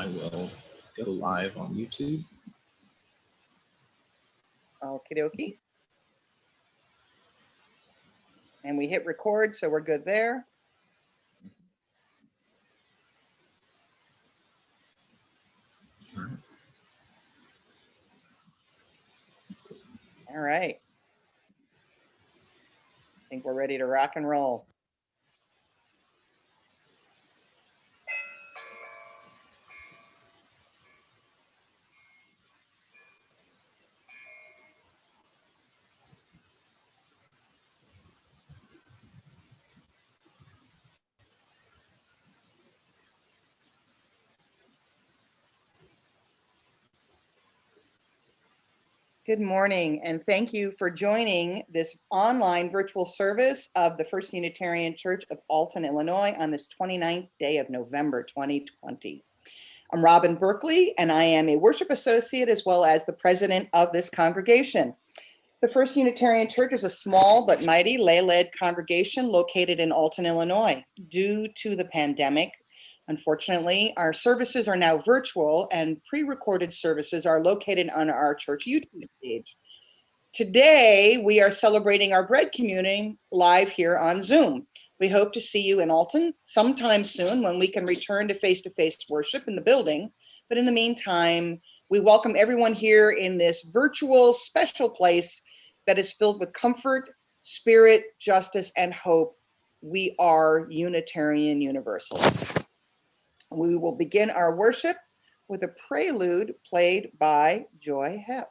I will go live on YouTube. Okie dokie. And we hit record, so we're good there. All right. I think we're ready to rock and roll. Good morning, and thank you for joining this online virtual service of the First Unitarian Church of Alton, Illinois on this 29th day of November 2020. I'm Robin Berkeley, and I am a worship associate as well as the president of this congregation. The First Unitarian Church is a small but mighty lay-led congregation located in Alton, Illinois. Due to the pandemic, unfortunately, our services are now virtual and pre-recorded services are located on our church YouTube page. Today, we are celebrating our bread communing live here on Zoom. We hope to see you in Alton sometime soon when we can return to face-to-face worship in the building. But in the meantime, we welcome everyone here in this virtual special place that is filled with comfort, spirit, justice, and hope. We are Unitarian Universalists. We will begin our worship with a prelude played by Joy Heft.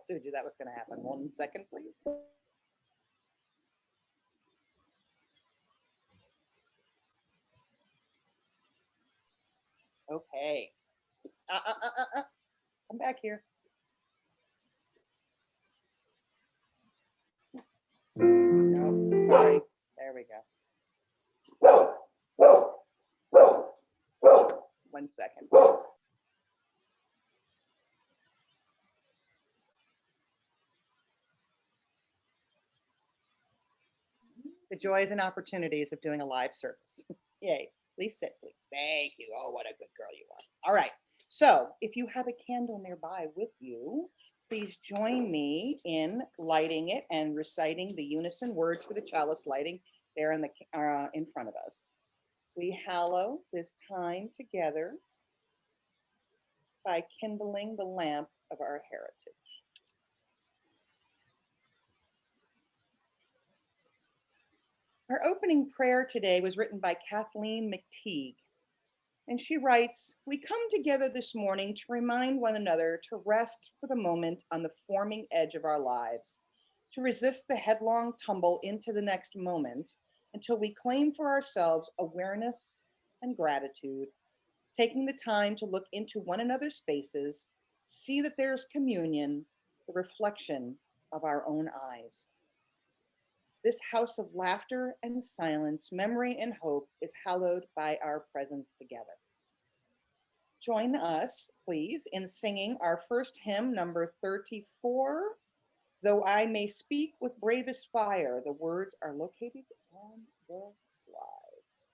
Told you that was going to happen. 1 second, please. Okay. I'm back here. No, sorry. There we go. 1 second. The joys and opportunities of doing a live service. Yay. Please sit, please. Thank you. Oh, what a good girl you are. All right. So if you have a candle nearby with you, please join me in lighting it and reciting the unison words for the chalice lighting there in front of us. We hallow this time together by kindling the lamp of our heritage. Our opening prayer today was written by Kathleen McTeague, and she writes, "We come together this morning to remind one another to rest for the moment on the forming edge of our lives, to resist the headlong tumble into the next moment until we claim for ourselves awareness and gratitude, taking the time to look into one another's spaces, see that there's communion, the reflection of our own eyes. This house of laughter and silence, memory and hope is hallowed by our presence together." Join us, please, in singing our first hymn, number 34, "Though I May Speak with Bravest Fire." The words are located on the slides.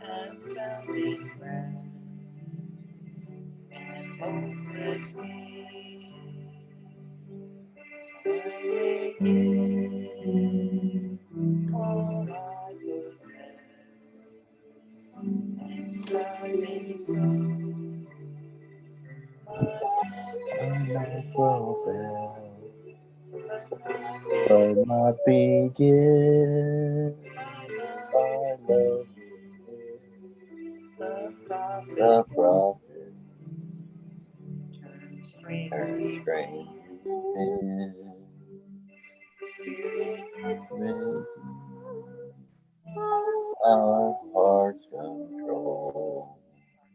As sounding grass and hopeless need, I may give all I possess, striving so but not begin. I love the the prophet turn and strangely strange in. Our hearts control.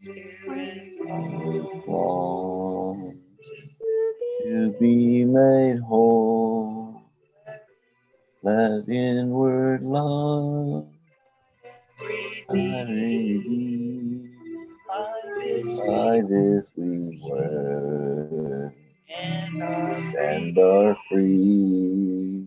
spirits We long to be made whole. Let inward love redeem. By this we work and are free.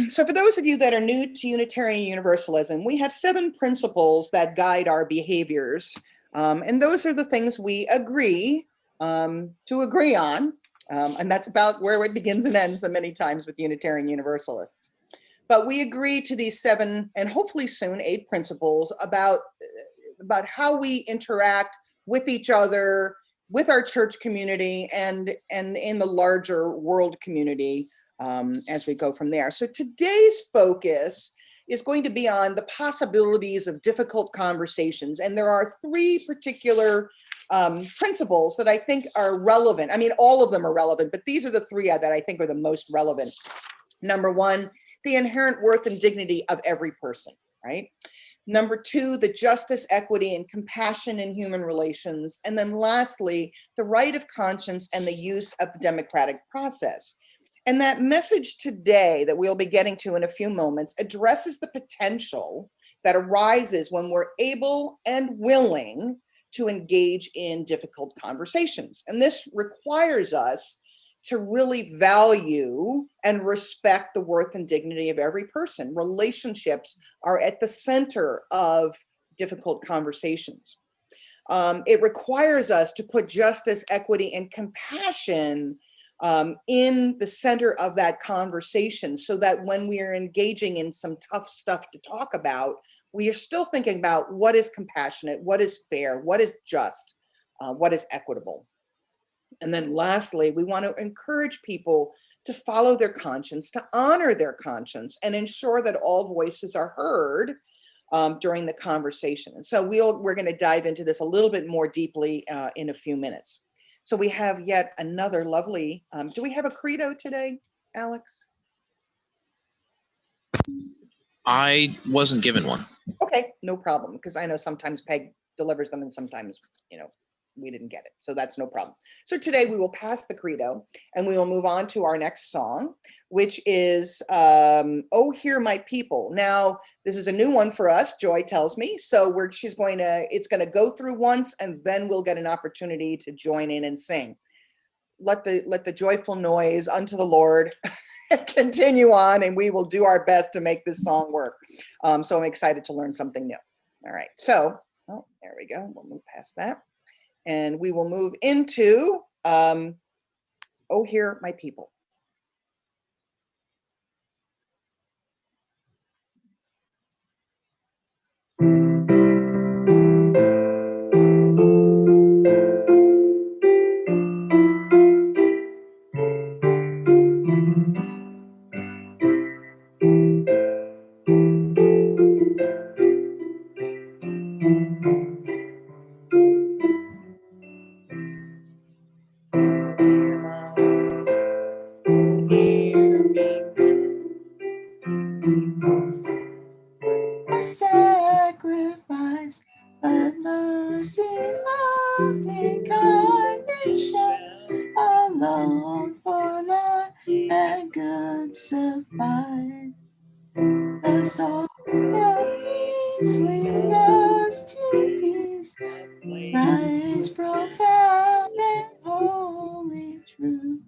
So for those of you that are new to Unitarian Universalism, we have 7 principles that guide our behaviors. And those are the things we agree to agree on. And that's about where it begins and ends so many times with Unitarian Universalists. But we agree to these 7 and hopefully soon 8 principles about how we interact with each other, with our church community, and in the larger world community as we go from there. So today's focus is going to be on the possibilities of difficult conversations. And there are 3 particular principles that I think are relevant. I mean, all of them are relevant, but these are the 3 that I think are the most relevant. Number 1, the inherent worth and dignity of every person, right? Number 2, the justice, equity, and compassion in human relations. And then lastly, the right of conscience and the use of the democratic process. And that message today that we'll be getting to in a few moments addresses the potential that arises when we're able and willing to engage in difficult conversations. And this requires us to really value and respect the worth and dignity of every person. Relationships are at the center of difficult conversations. It requires us to put justice, equity, and compassion in the center of that conversation so that when we are engaging in some tough stuff to talk about, we are still thinking about what is compassionate, what is fair, what is just, what is equitable. And then lastly, we want to encourage people to follow their conscience, to honor their conscience, and ensure that all voices are heard during the conversation. And so we're going to dive into this a little bit more deeply in a few minutes. So we have yet another lovely, do we have a credo today, Alex? I wasn't given one. Okay, no problem, because I know sometimes Peg delivers them and sometimes, we didn't get it. So that's no problem. So today we will pass the credo and we will move on to our next song, which is Oh Hear My People. Now, this is a new one for us, Joy tells me. So it's going to go through once and then we'll get an opportunity to join in and sing. Let the joyful noise unto the Lord continue on, and we will do our best to make this song work. So I'm excited to learn something new. All right, so, there we go. We'll move past that. And we will move into Oh Hear My People. Sacrifice, but mercy, loving kindness shall alone for life and good suffice. The souls of peace lead us to peace, Christ profound and wholly true,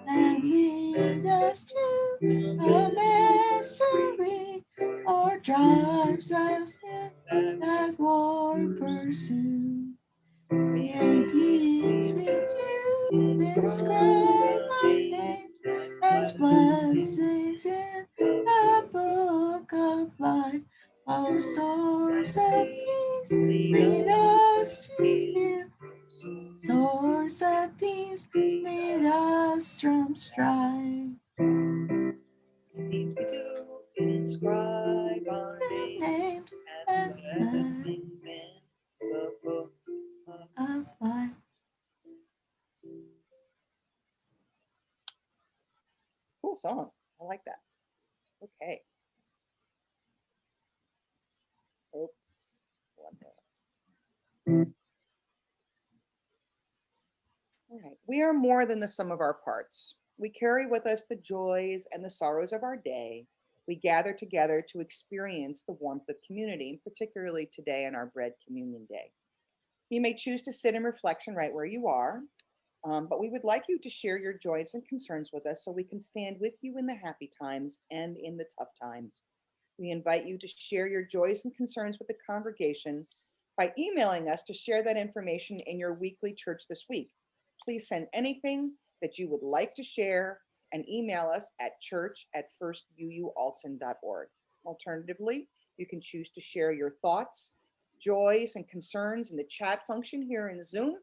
that lead us to the mystery, or drives us in that war pursue. May deeds we do inscribe our names as blessings in the book of life. O source of peace, lead us to you. Source of peace, lead us from strife. Needs we do inscribe our Names as and blessings in the book of life. Cool song. I like that. Okay. Oops. One more. All right. We are more than the sum of our parts. We carry with us the joys and the sorrows of our day. We gather together to experience the warmth of community, particularly today on our Bread Communion Day. You may choose to sit in reflection right where you are, but we would like you to share your joys and concerns with us so we can stand with you in the happy times and in the tough times. We invite you to share your joys and concerns with the congregation by emailing us to share that information in your weekly church this week. Please send anything that you would like to share and email us at church@firstuualton.org. Alternatively, you can choose to share your thoughts, joys, and concerns in the chat function here in Zoom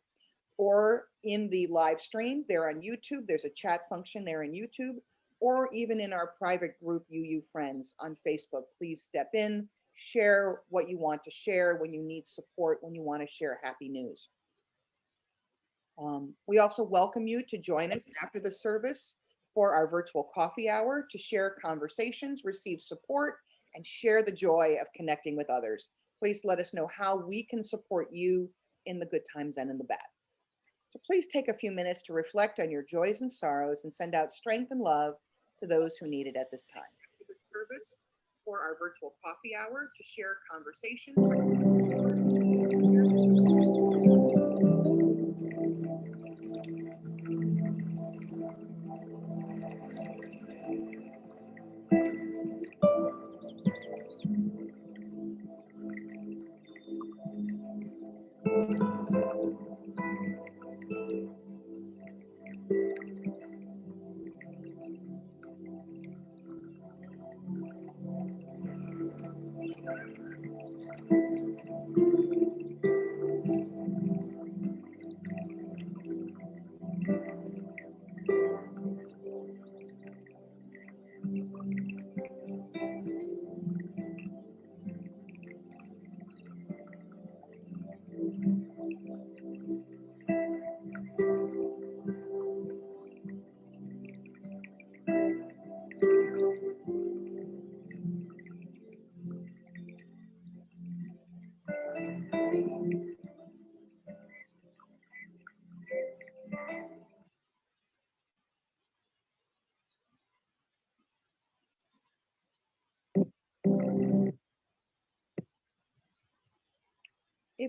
or in the live stream there on YouTube. There's a chat function there in YouTube, or even in our private group, UU Friends on Facebook. Please step in, share what you want to share when you need support, when you want to share happy news. We also welcome you to join us after the service for our virtual coffee hour to share conversations, receive support, and share the joy of connecting with others. Please let us know how we can support you in the good times and in the bad. So please take a few minutes to reflect on your joys and sorrows and send out strength and love to those who need it at this time. After the service for our virtual coffee hour to share conversations.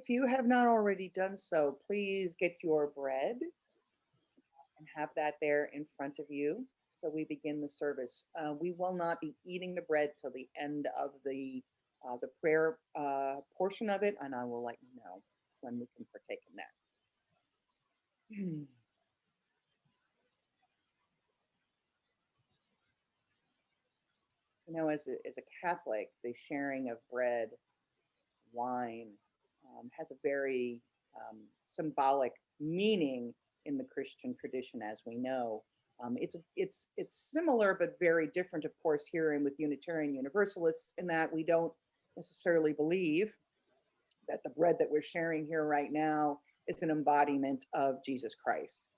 If you have not already done so, please get your bread and have that there in front of you. So we begin the service. We will not be eating the bread till the end of the prayer portion of it, and I will let you know when we can partake in that. You know, as a Catholic, the sharing of bread, wine, has a very symbolic meaning in the Christian tradition, as we know. It's similar but very different, of course, here and with Unitarian Universalists, in that we don't necessarily believe that the bread that we're sharing here right now is an embodiment of Jesus Christ.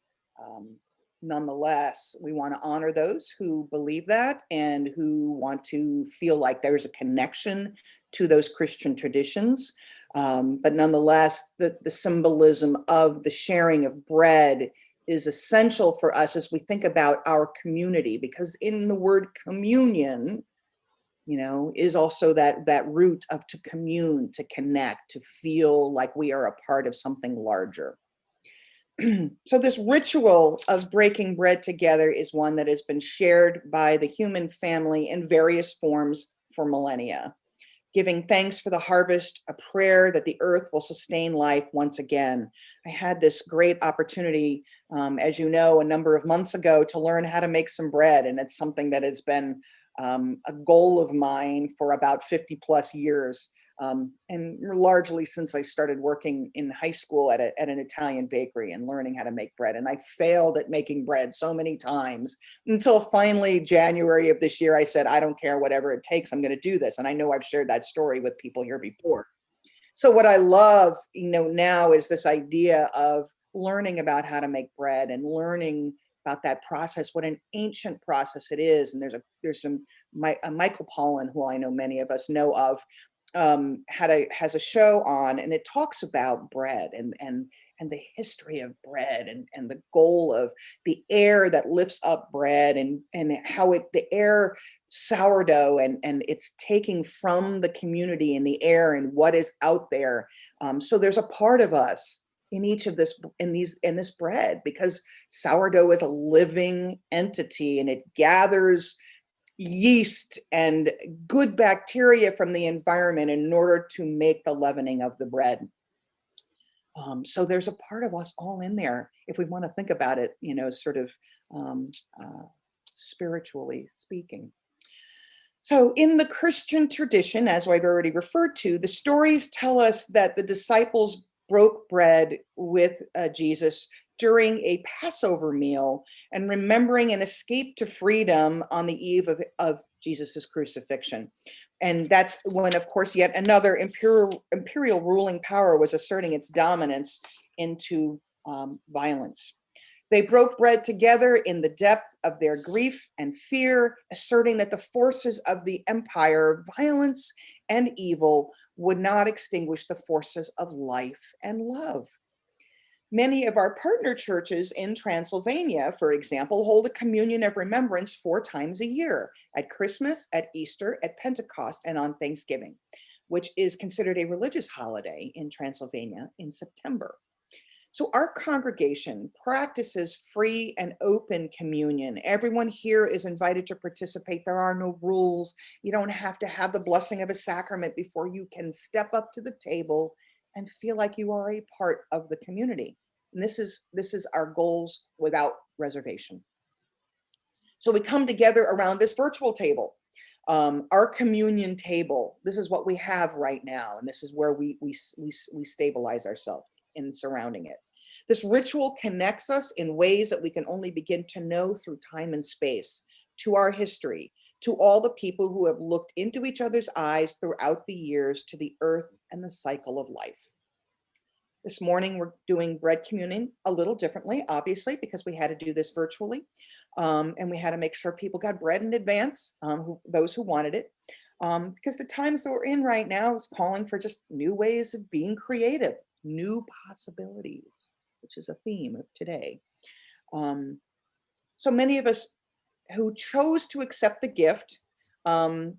Nonetheless, we want to honor those who believe that and who want to feel like there's a connection to those Christian traditions. But nonetheless, the symbolism of the sharing of bread is essential for us as we think about our community, because in the word communion, you know, is also that root of to commune, to connect, to feel like we are a part of something larger. So this ritual of breaking bread together is one that has been shared by the human family in various forms for millennia. Giving thanks for the harvest, a prayer that the earth will sustain life once again. I had this great opportunity, as you know, a number of months ago to learn how to make some bread. And it's something that has been a goal of mine for about 50 plus years. And largely since I started working in high school at an Italian bakery and learning how to make bread. And I failed at making bread so many times until finally January of this year, I said, I don't care, whatever it takes, I'm going to do this. And I know I've shared that story with people here before. So what I love, you know, now is this idea of learning about how to make bread and learning about that process, what an ancient process it is. And there's Michael Pollan, who I know many of us know of, has a show on, and it talks about bread and the history of bread and the goal of the air that lifts up bread and how the air sourdough and it's taking from the community and the air and what is out there. So there's a part of us in each of this in this bread, because sourdough is a living entity and it gathers yeast and good bacteria from the environment in order to make the leavening of the bread. So there's a part of us all in there, if we want to think about it, you know, sort of spiritually speaking. So in the Christian tradition, as I've already referred to, the stories tell us that the disciples broke bread with Jesus during a Passover meal and remembering an escape to freedom on the eve of Jesus's crucifixion. And that's when, of course, yet another imperial ruling power was asserting its dominance into violence. They broke bread together in the depth of their grief and fear, asserting that the forces of the empire, violence and evil, would not extinguish the forces of life and love. Many of our partner churches in Transylvania, for example, hold a communion of remembrance 4 times a year, at Christmas, at Easter, at Pentecost, and on Thanksgiving, which is considered a religious holiday in Transylvania in September. So our congregation practices free and open communion. Everyone here is invited to participate. There are no rules. You don't have to have the blessing of a sacrament before you can step up to the table and feel like you are a part of the community. And this is our goals without reservation. So we come together around this virtual table, our communion table. This is what we have right now, and this is where we stabilize ourselves in surrounding it. This ritual connects us in ways that we can only begin to know through time and space, to our history, to all the people who have looked into each other's eyes throughout the years, to the earth and the cycle of life. This morning, we're doing bread communion a little differently, obviously, because we had to do this virtually. And we had to make sure people got bread in advance, those who wanted it. Because the times that we're in right now is calling for just new ways of being creative, new possibilities, which is a theme of today. So many of us who chose to accept the gift of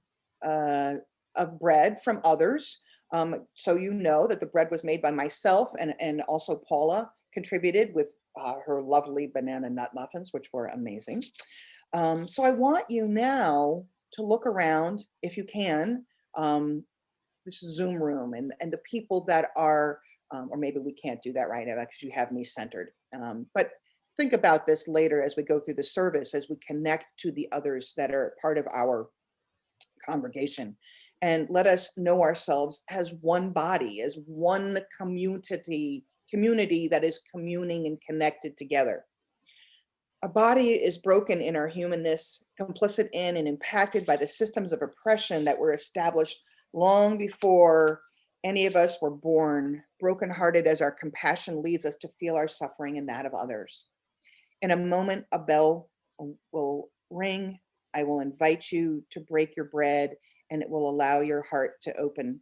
bread from others So you know that the bread was made by myself, and also Paula contributed with her lovely banana nut muffins, which were amazing. So I want you now to look around, if you can, this Zoom room, and the people that are, or maybe we can't do that right now because you have me centered. But think about this later as we go through the service, as we connect to the others that are part of our congregation. And let us know ourselves as one body, as one community that is communing and connected together. A body is broken in our humanness, complicit in and impacted by the systems of oppression that were established long before any of us were born, brokenhearted as our compassion leads us to feel our suffering and that of others. In a moment, a bell will ring. I will invite you to break your bread, and it will allow your heart to open.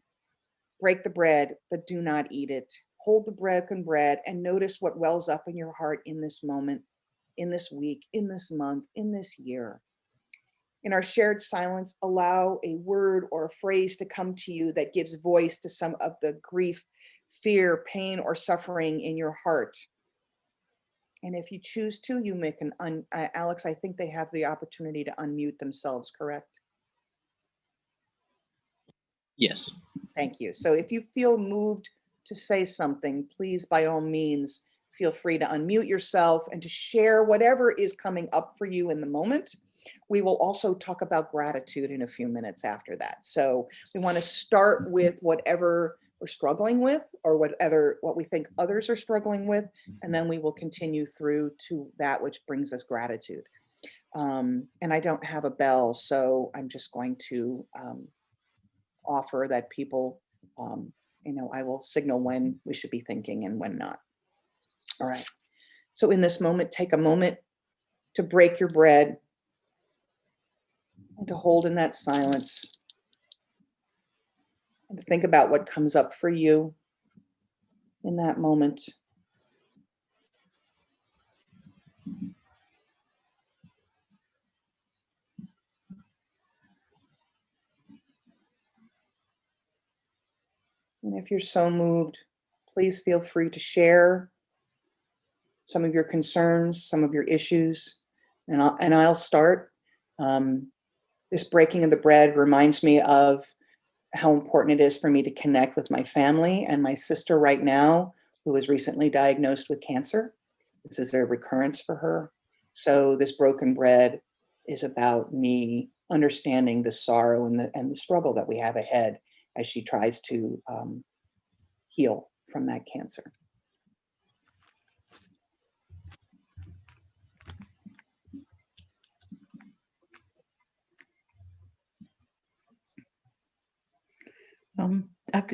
Break the bread, but do not eat it. Hold the broken bread and notice what wells up in your heart in this moment, in this week, in this month, in this year. In our shared silence, allow a word or a phrase to come to you that gives voice to some of the grief, fear, pain, or suffering in your heart. And if you choose to, you make Alex, I think they have the opportunity to unmute themselves, correct? Yes. Thank you. So if you feel moved to say something, please, by all means, feel free to unmute yourself and to share whatever is coming up for you in the moment. We will also talk about gratitude in a few minutes after that. So we want to start with whatever we're struggling with, or what we think others are struggling with, and then we will continue through to that which brings us gratitude. And I don't have a bell, so I'm just going to offer that people, I will signal when we should be thinking and when not. All right. So in this moment, take a moment to break your bread and to hold in that silence and to think about what comes up for you in that moment. And if you're so moved, please feel free to share some of your concerns, some of your issues, and I'll start. This breaking of the bread reminds me of how important it is for me to connect with my family and my sister right now, who was recently diagnosed with cancer. This is a recurrence for her. So this broken bread is about me understanding the sorrow and the struggle that we have ahead as she tries to heal from that cancer.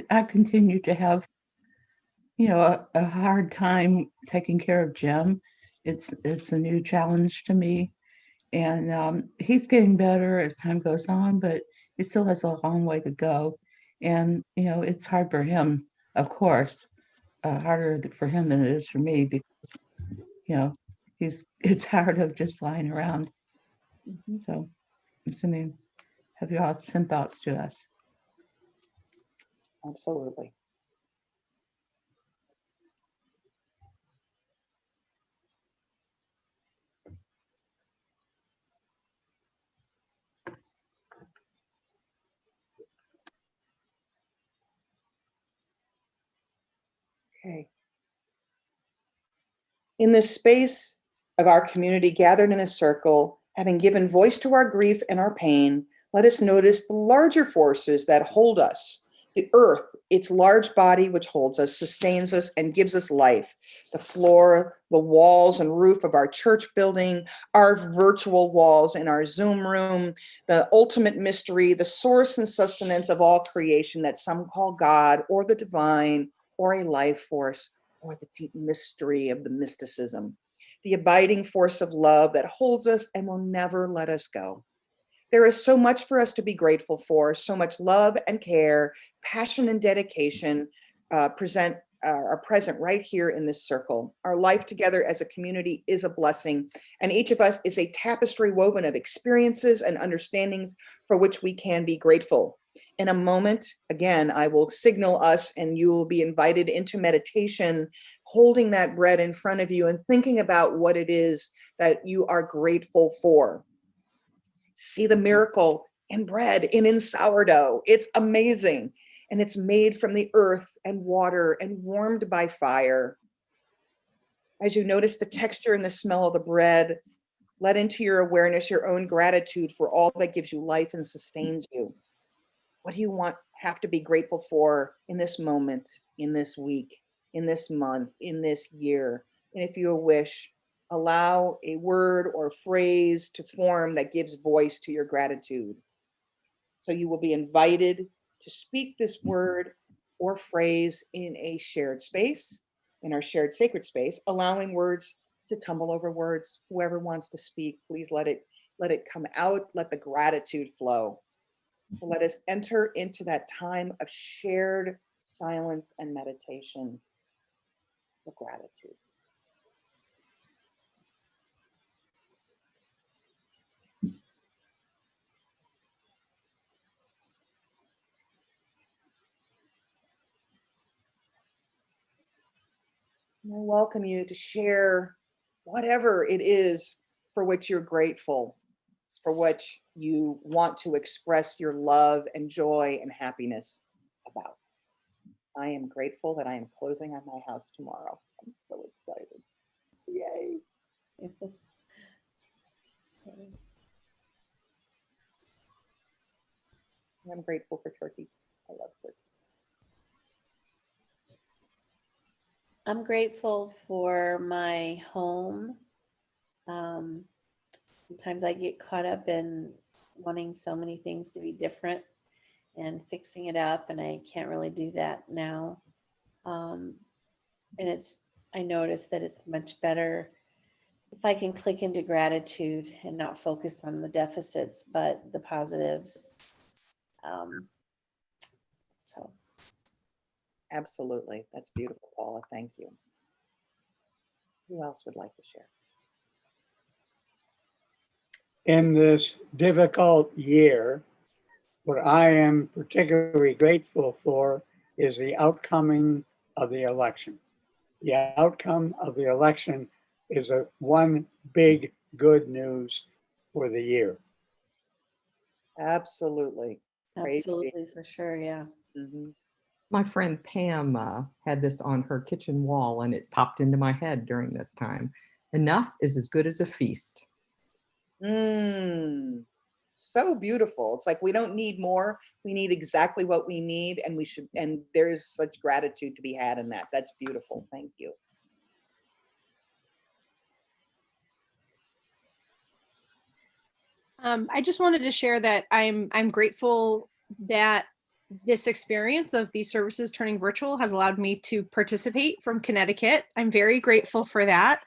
I continue to have, a hard time taking care of Jim. It's a new challenge to me, and he's getting better as time goes on, but he still has a long way to go. And it's hard for him, of course, harder for him than it is for me, because it's hard of just lying around. So I'm assuming, have you all sent thoughts to us? Absolutely. Okay. In this space of our community gathered in a circle, having given voice to our grief and our pain, let us notice the larger forces that hold us. The earth, its large body which holds us, sustains us, and gives us life. The floor, the walls and roof of our church building, our virtual walls in our Zoom room, the ultimate mystery, the source and sustenance of all creation that some call God or the divine or a life force or the deep mystery of the mysticism, the abiding force of love that holds us and will never let us go. There is so much for us to be grateful for, so much love and care, passion and dedication are present right here in this circle. Our life together as a community is a blessing, and each of us is a tapestry woven of experiences and understandings for which we can be grateful. In a moment, again, I will signal us and you will be invited into meditation, holding that bread in front of you and thinking about what it is that you are grateful for. See the miracle in bread and in sourdough. It's amazing. And it's made from the earth and water and warmed by fire. As you notice the texture and the smell of the bread, let into your awareness your own gratitude for all that gives you life and sustains you. What do you have to be grateful for in this moment, in this week, in this month, in this year? And if you wish, allow a word or phrase to form that gives voice to your gratitude. So you will be invited to speak this word or phrase in a shared space, in our shared sacred space, allowing words to tumble over words. Whoever wants to speak, please let it come out, let the gratitude flow. So let us enter into that time of shared silence and meditation of gratitude. And I welcome you to share whatever it is for which you're grateful, for which you want to express your love and joy and happiness about. I am grateful that I am closing on my house tomorrow. I'm so excited. Yay. I'm grateful for turkey. I love turkey. I'm grateful for my home. Sometimes I get caught up in wanting so many things to be different and fixing it up, and I can't really do that now. And I notice that it's much better if I can click into gratitude and not focus on the deficits, but the positives. So. Absolutely. That's beautiful, Paula. Thank you. Who else would like to share? In this difficult year, what I am particularly grateful for is the outcoming of the election. The outcome of the election is one big good news for the year. Absolutely. Praise be. Absolutely, for sure, yeah. Mhm. My friend Pam had this on her kitchen wall, and it popped into my head during this time. Enough is as good as a feast. So beautiful. It's like we don't need more. We need exactly what we need, and there's such gratitude to be had in that. That's beautiful. Thank you. I just wanted to share that I'm grateful that this experience of these services turning virtual has allowed me to participate from Connecticut. I'm very grateful for that.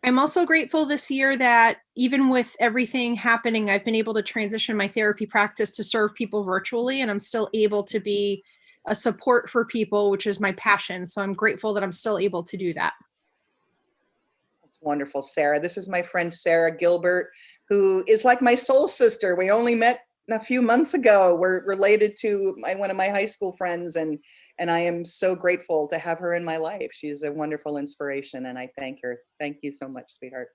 I'm also grateful this year that even with everything happening, I've been able to transition my therapy practice to serve people virtually, and I'm still able to be a support for people, which is my passion. So I'm grateful that I'm still able to do that. That's wonderful, Sarah. This is my friend Sarah Gilbert, who is like my soul sister. We only met a few months ago. We're related to one of my high school friends, and I am so grateful to have her in my life. She's a wonderful inspiration, and I thank her. Thank you so much, sweetheart.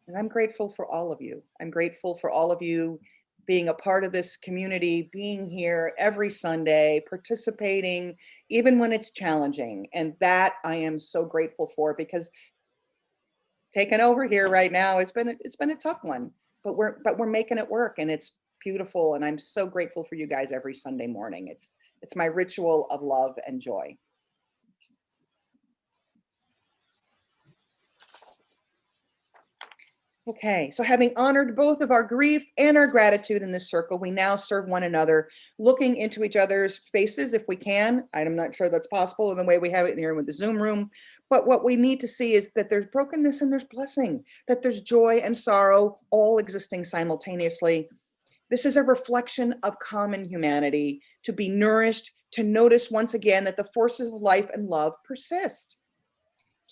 And I'm grateful for all of you. I'm grateful for all of you being a part of this community, being here every Sunday, participating, even when it's challenging. And that I am so grateful for, because taking over here right now, it's been a tough one, but we're making it work, and it's beautiful. And I'm so grateful for you guys every Sunday morning. It's my ritual of love and joy. Okay, so having honored both of our grief and our gratitude in this circle, we now serve one another, looking into each other's faces if we can. I'm not sure that's possible in the way we have it in here with the Zoom room, but what we need to see is that there's brokenness and there's blessing, that there's joy and sorrow all existing simultaneously. This is a reflection of common humanity, to be nourished, to notice once again that the forces of life and love persist.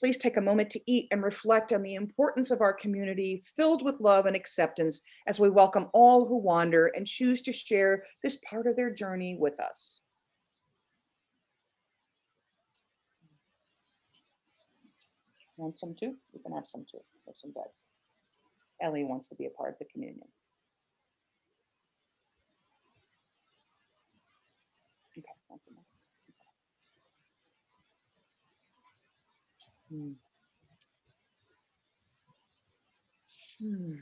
please take a moment to eat and reflect on the importance of our community filled with love and acceptance as we welcome all who wander and choose to share this part of their journey with us. Want some too? You can have some too. Have some bread. Ellie wants to be a part of the communion. Okay, want some more? Mm. Mm.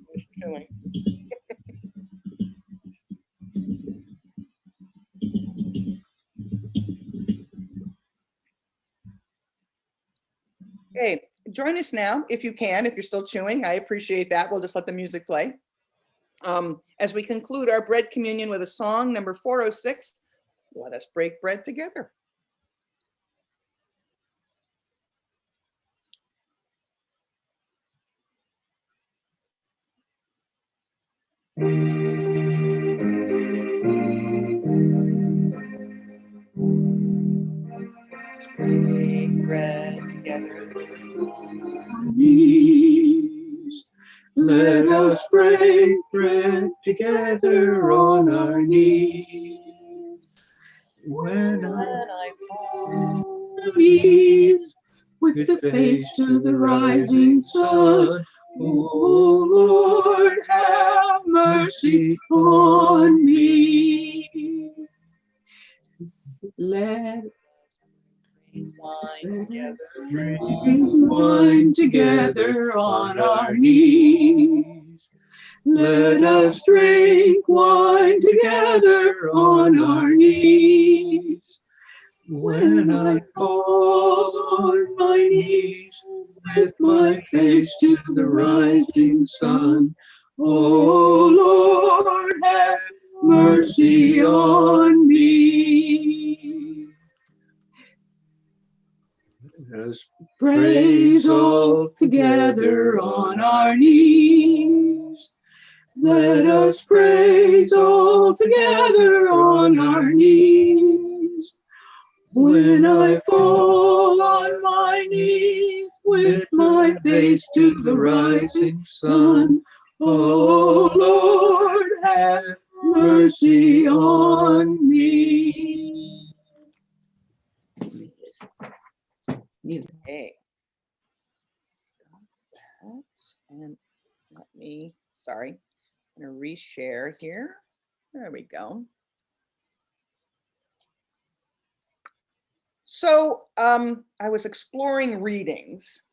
Who's chewing? Okay, join us now if you can, if you're still chewing. I appreciate that. We'll just let the music play. As we conclude our bread communion with a song, number 406, Let Us Break Bread Together. Break bread together. Let us break bread together on our knees. When I fall, on our knees, with the face to the rising sun, oh Lord, have mercy on me. Let wine together. drink wine together on our knees. Let us drink wine together on our knees. When I fall on my knees with my face to the rising sun, oh Lord, have mercy on me. Let us praise all together on our knees. Let us praise all together on our knees. When I fall on my knees with my face to the rising sun, oh Lord, have mercy on me. Okay. Stop that and let me, sorry, I'm gonna reshare here. There we go. So I was exploring readings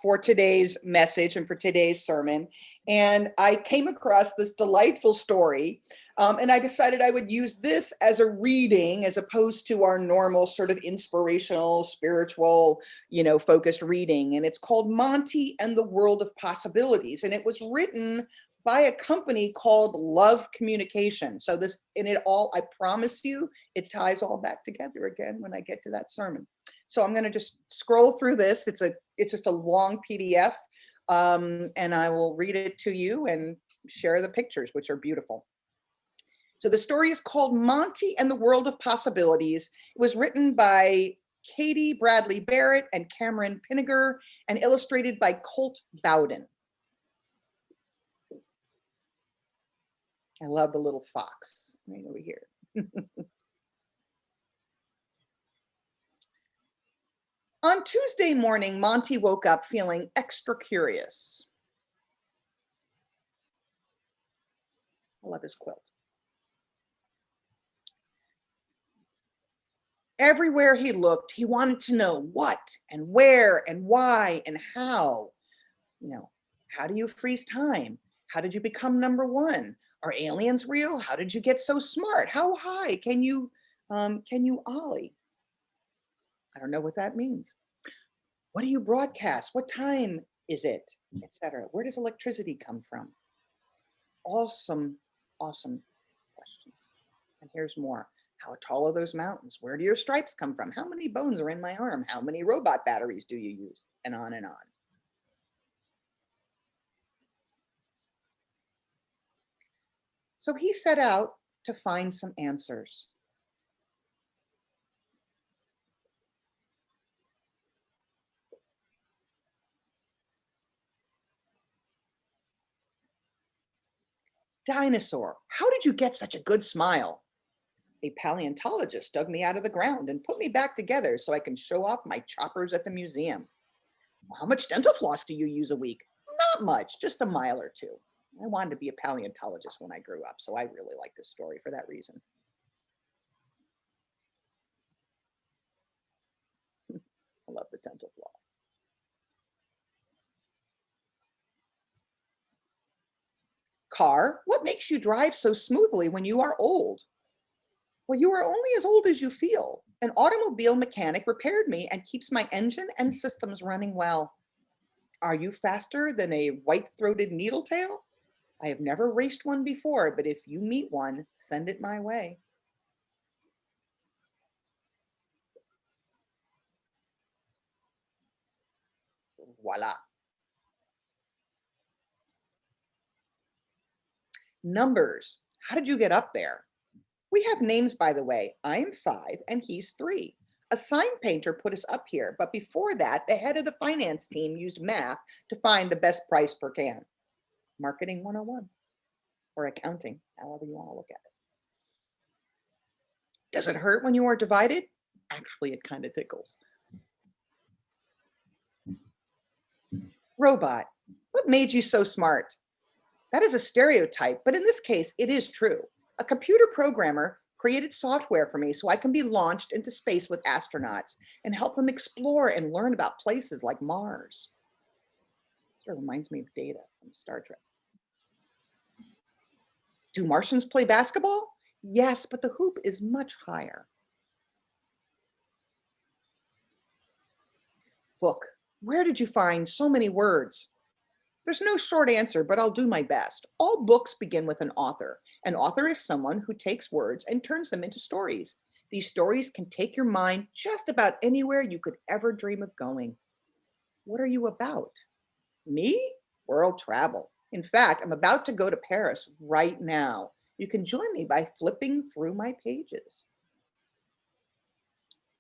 for today's message and for today's sermon, and I came across this delightful story, and I decided I would use this as a reading as opposed to our normal sort of inspirational, spiritual, focused reading. And it's called Monty and the World of Possibilities, and it was written by a company called Love Communication. So this, and it all, I promise you, it ties all back together again when I get to that sermon. So I'm going to just scroll through this. It's just a long PDF, and I will read it to you and share the pictures, which are beautiful. So the story is called Monty and the World of Possibilities. It was written by Katie Bradley Barrett and Cameron Pinniger and illustrated by Colt Bowden. I love the little fox right over here. On Tuesday morning, Monty woke up feeling extra curious. I love his quilt. Everywhere he looked, he wanted to know what and where and why and how. How do you freeze time? How did you become number one? Are aliens real? How did you get so smart? How high can you ollie? I don't know what that means. What do you broadcast? What time is it? Etc. Where does electricity come from? Awesome, awesome questions. And here's more. How tall are those mountains? Where do your stripes come from? How many bones are in my arm? How many robot batteries do you use? And on and on. So he set out to find some answers. Dinosaur, how did you get such a good smile? A paleontologist dug me out of the ground and put me back together so I can show off my choppers at the museum. How much dental floss do you use a week? Not much, just a mile or two. I wanted to be a paleontologist when I grew up, so I really like this story for that reason. I love the dental floss. Car, what makes you drive so smoothly when you are old? Well, you are only as old as you feel. An automobile mechanic repaired me and keeps my engine and systems running well. Are you faster than a white-throated needletail? I have never raced one before, but if you meet one, send it my way. Voila. Numbers. How did you get up there? We have names, by the way. I am 5 and he's 3. A sign painter put us up here, but before that, the head of the finance team used math to find the best price per can. Marketing 101 or accounting, however you want to look at it. Does it hurt when you are divided? Actually, it kind of tickles. Robot, what made you so smart? That is a stereotype, but in this case, it is true. A computer programmer created software for me so I can be launched into space with astronauts and help them explore and learn about places like Mars. Sort of reminds me of Data from Star Trek. Do Martians play basketball? Yes, but the hoop is much higher. Book, where did you find so many words? There's no short answer, but I'll do my best. All books begin with an author. An author is someone who takes words and turns them into stories. These stories can take your mind just about anywhere you could ever dream of going. What are you about? Me? World travel. In fact, I'm about to go to Paris right now. You can join me by flipping through my pages.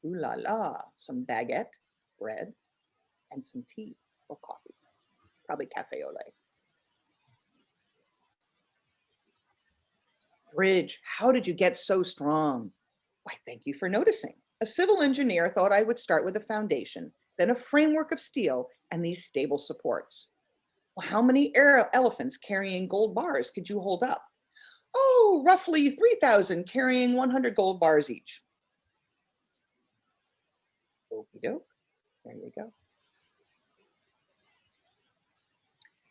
Ooh la la, some baguette, bread, and some tea or coffee. Probably cafe au lait. Bridge, how did you get so strong? Why, thank you for noticing. A civil engineer thought I would start with a foundation, then a framework of steel, and these stable supports. Well, how many elephants carrying gold bars could you hold up? Oh, roughly 3,000 carrying 100 gold bars each. Okie doke, there you go.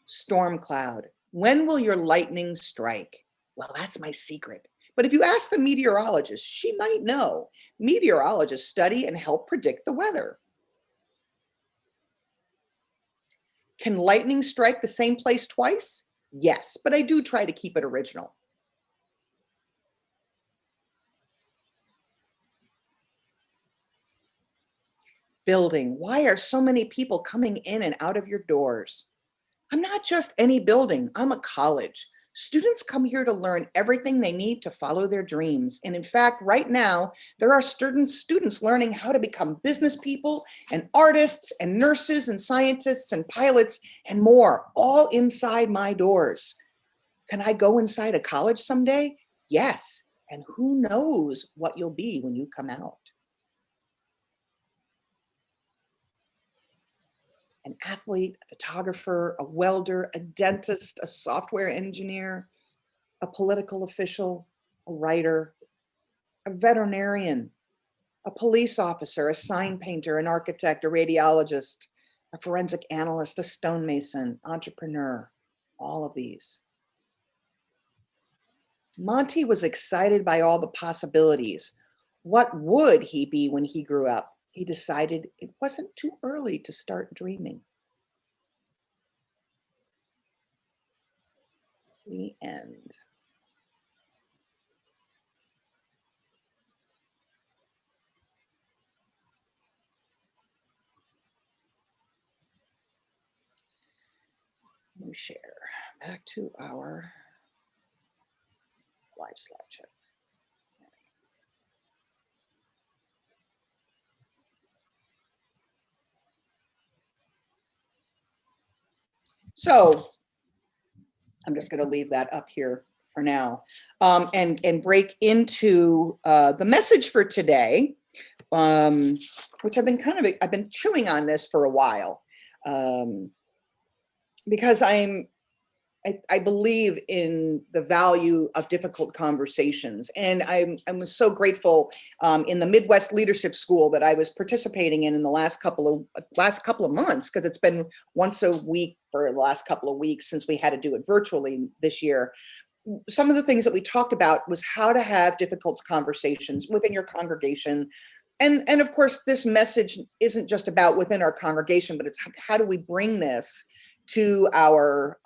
Storm cloud, when will your lightning strike? Well, that's my secret. But if you ask the meteorologist, she might know. Meteorologists study and help predict the weather. Can lightning strike the same place twice? Yes, but I do try to keep it original. Building, why are so many people coming in and out of your doors? I'm not just any building, I'm a college. Students come here to learn everything they need to follow their dreams. And in fact, right now, there are students learning how to become business people and artists and nurses and scientists and pilots and more, all inside my doors. Can I go inside a college someday? Yes. And who knows what you'll be when you come out. An athlete, a photographer, a welder, a dentist, a software engineer, a political official, a writer, a veterinarian, a police officer, a sign painter, an architect, a radiologist, a forensic analyst, a stonemason, entrepreneur, all of these. Monty was excited by all the possibilities. What would he be when he grew up? He decided it wasn't too early to start dreaming. The end. Let me share back to our slideshow. So I'm just going to leave that up here for now, and break into the message for today, which I've been chewing on this for a while, because I believe in the value of difficult conversations. And I was so grateful in the Midwest Leadership School that I was participating in the last couple of months, because it's been once a week for the last couple of weeks since we had to do it virtually this year. Some of the things that we talked about was how to have difficult conversations within your congregation. And of course, this message isn't just about within our congregation, but it's how do we bring this to our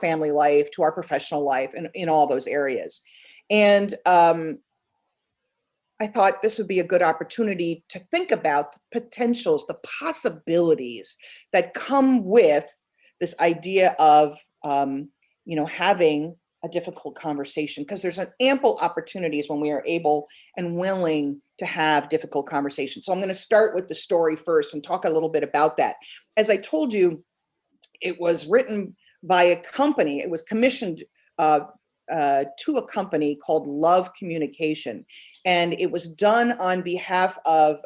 family life, to our professional life, and in all those areas. And I thought this would be a good opportunity to think about the potentials, the possibilities that come with this idea of having a difficult conversation, because there's an ample opportunities when we are able and willing to have difficult conversations. So I'm going to start with the story first and talk a little bit about that. As I told you, it was written by a company. It was commissioned to a company called Love Communication. And it was done on behalf of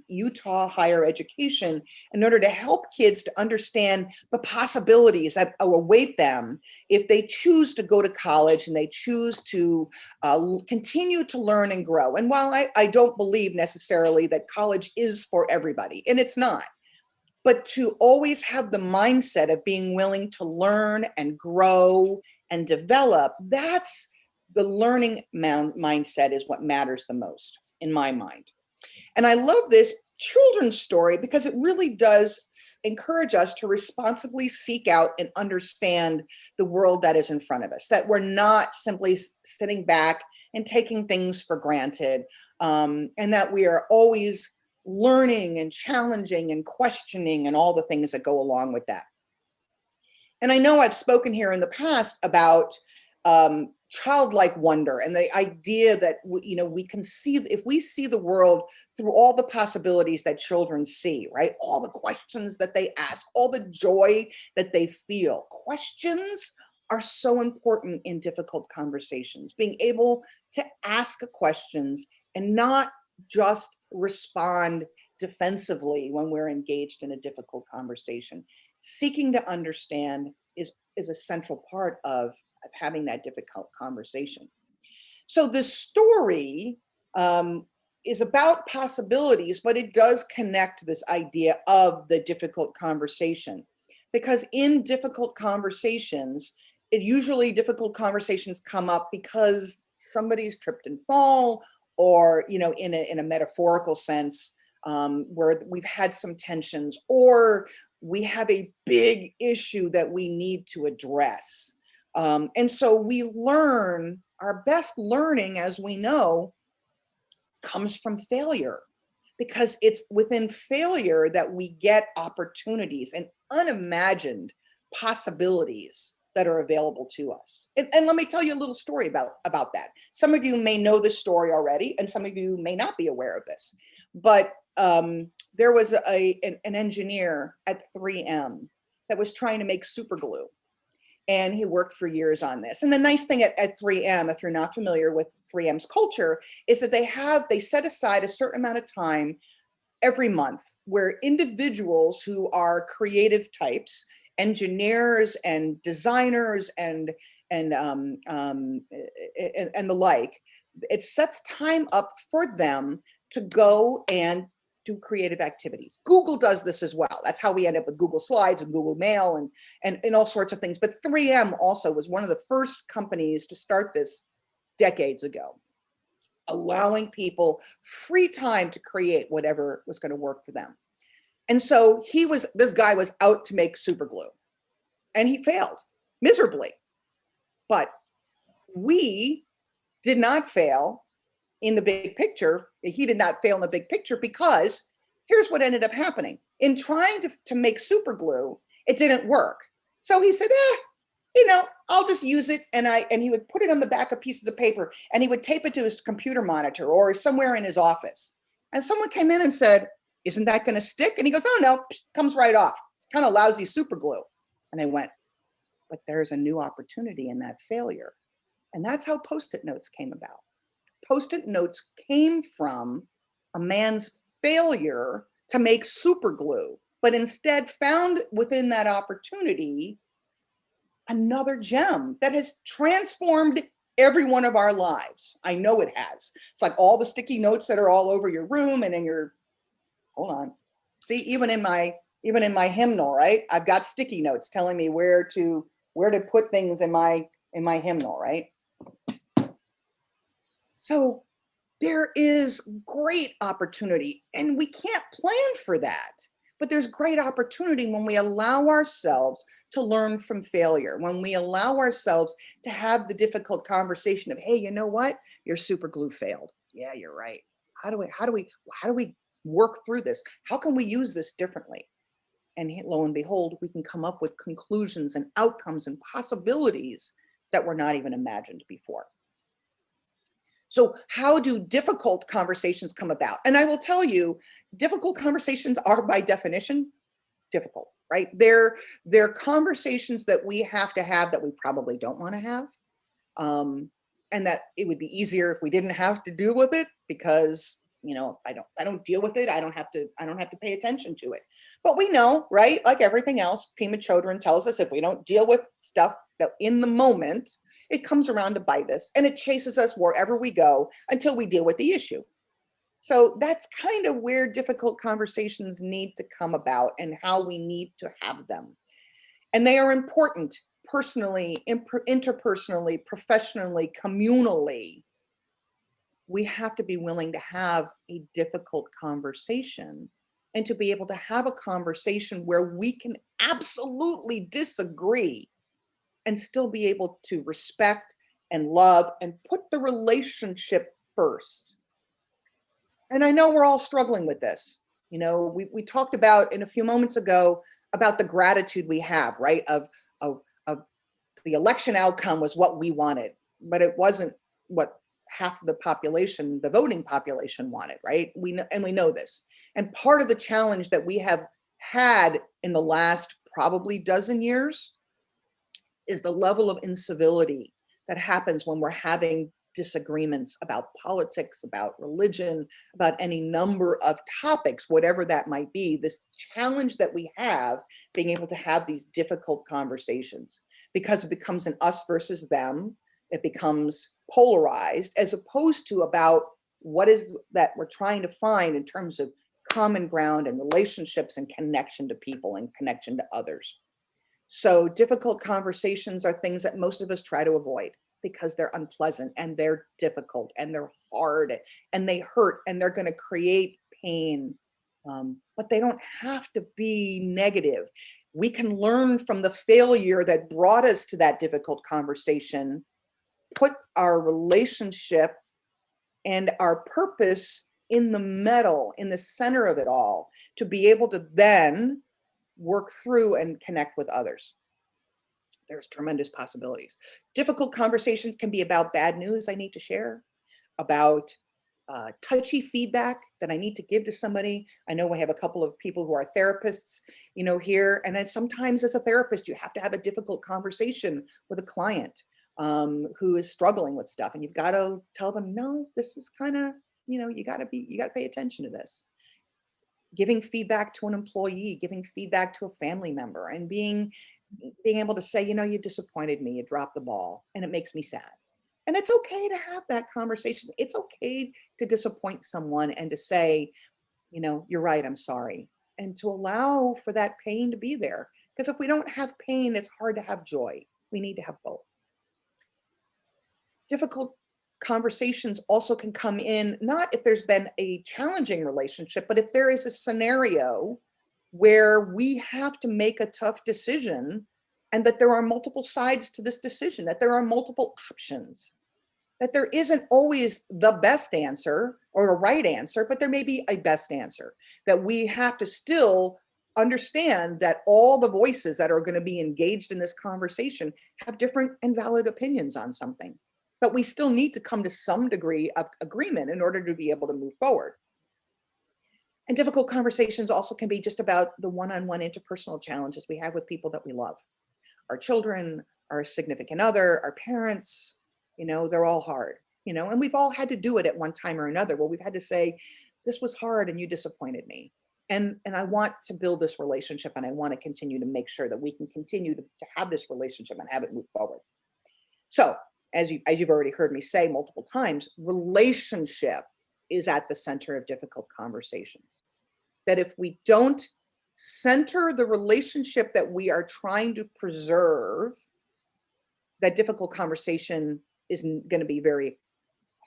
Utah Higher Education in order to help kids to understand the possibilities that await them if they choose to go to college and they choose to continue to learn and grow. And while I don't believe necessarily that college is for everybody, and it's not, but to always have the mindset of being willing to learn and grow and develop, that's the learning mindset is what matters the most in my mind. And I love this children's story because it really does encourage us to responsibly seek out and understand the world that is in front of us, that we're not simply sitting back and taking things for granted, and that we are always learning and challenging and questioning and all the things that go along with that. And I know I've spoken here in the past about childlike wonder and the idea that we can see, if we see the world through all the possibilities that children see, right? All the questions that they ask, all the joy that they feel. Questions are so important in difficult conversations. Being able to ask questions and not just respond defensively when we're engaged in a difficult conversation. Seeking to understand is a central part of having that difficult conversation. So the story is about possibilities, but it does connect this idea of the difficult conversation, because in difficult conversations, difficult conversations come up because somebody's tripped and fall, or in a metaphorical sense, where we've had some tensions, or we have a big issue that we need to address. And so we learn, our best learning, as we know, comes from failure, because it's within failure that we get opportunities and unimagined possibilities that are available to us. And let me tell you a little story about that. Some of you may know this story already, and some of you may not be aware of this, but there was an engineer at 3M that was trying to make super glue. And he worked for years on this. And the nice thing at 3M, if you're not familiar with 3M's culture, is that they set aside a certain amount of time every month where individuals who are creative types, engineers and designers and the like, it sets time up for them to go and do creative activities. Google does this as well. That's how we end up with Google Slides and Google Mail and all sorts of things. But 3M also was one of the first companies to start this decades ago, allowing people free time to create whatever was going to work for them. And so this guy was out to make super glue, and he failed miserably. But we did not fail in the big picture. He did not fail in the big picture, because here's what ended up happening. In trying to make super glue, it didn't work. So he said, I'll just use it. And he would put it on the back of pieces of paper and he would tape it to his computer monitor or somewhere in his office. And someone came in and said, isn't that going to stick? And he goes, oh no, comes right off. It's kind of lousy super glue. And they went, but there's a new opportunity in that failure. And that's how Post-it notes came about. Post-it notes came from a man's failure to make super glue, but instead found within that opportunity another gem that has transformed every one of our lives. I know it has. It's like all the sticky notes that are all over your room and in your, hold on. See, even in my hymnal, right? I've got sticky notes telling me where to put things in my hymnal, right? So there is great opportunity, and we can't plan for that, but there's great opportunity when we allow ourselves to learn from failure, when we allow ourselves to have the difficult conversation of, hey, you know what? Your super glue failed. Yeah, you're right. How do we work through this? How can we use this differently? And lo and behold, we can come up with conclusions and outcomes and possibilities that were not even imagined before. So how do difficult conversations come about? And I will tell you, difficult conversations are by definition difficult, right? They're conversations that we have to have that we probably don't want to have. And that it would be easier if we didn't have to deal with it because, I don't deal with it. I don't have to pay attention to it. But we know, right? Like everything else, Pema Chodron tells us if we don't deal with stuff that in the moment, it comes around to bite us and it chases us wherever we go until we deal with the issue. So that's kind of where difficult conversations need to come about and how we need to have them. And they are important personally, interpersonally, professionally, communally. We have to be willing to have a difficult conversation and to be able to have a conversation where we can absolutely disagree and still be able to respect and love and put the relationship first. And I know we're all struggling with this. We talked about in a few moments ago about the gratitude we have, right? Of the election outcome was what we wanted, but it wasn't what half of the population, the voting population wanted, right? We know this. And part of the challenge that we have had in the last probably dozen years is the level of incivility that happens when we're having disagreements about politics, about religion, about any number of topics, whatever that might be. This challenge that we have being able to have these difficult conversations, because it becomes an us versus them. It becomes polarized as opposed to about what is that we're trying to find in terms of common ground and relationships and connection to people and connection to others. So difficult conversations are things that most of us try to avoid because they're unpleasant and they're difficult and they're hard and they hurt and they're going to create pain. But they don't have to be negative. We can learn from the failure that brought us to that difficult conversation, put our relationship and our purpose in the middle, in the center of it all, to be able to then work through and connect with others. There's tremendous possibilities. Difficult conversations can be about bad news I need to share, about touchy feedback that I need to give to somebody. I know we have a couple of people who are therapists, here. And then sometimes as a therapist, you have to have a difficult conversation with a client who is struggling with stuff. And you've got to tell them, no, this is kind of, you got to pay attention to this. Giving feedback to an employee, giving feedback to a family member, and being able to say, you disappointed me, you dropped the ball, and it makes me sad. And it's okay to have that conversation. It's okay to disappoint someone and to say, you're right, I'm sorry. And to allow for that pain to be there. Because if we don't have pain, it's hard to have joy. We need to have both. Difficult conversations also can come in, not if there's been a challenging relationship, but if there is a scenario where we have to make a tough decision and that there are multiple sides to this decision, that there are multiple options, that there isn't always the best answer or a right answer, but there may be a best answer, that we have to still understand that all the voices that are going to be engaged in this conversation have different and valid opinions on something. But we still need to come to some degree of agreement in order to be able to move forward. And difficult conversations also can be just about the one-on-one interpersonal challenges we have with people that we love. Our children, our significant other, our parents, they're all hard, and we've all had to do it at one time or another. Well, we've had to say, this was hard and you disappointed me. And I want to build this relationship, and I want to continue to make sure that we can continue to have this relationship and have it move forward. So as you've already heard me say multiple times, relationship is at the center of difficult conversations. That if we don't center the relationship that we are trying to preserve, that difficult conversation is going to be very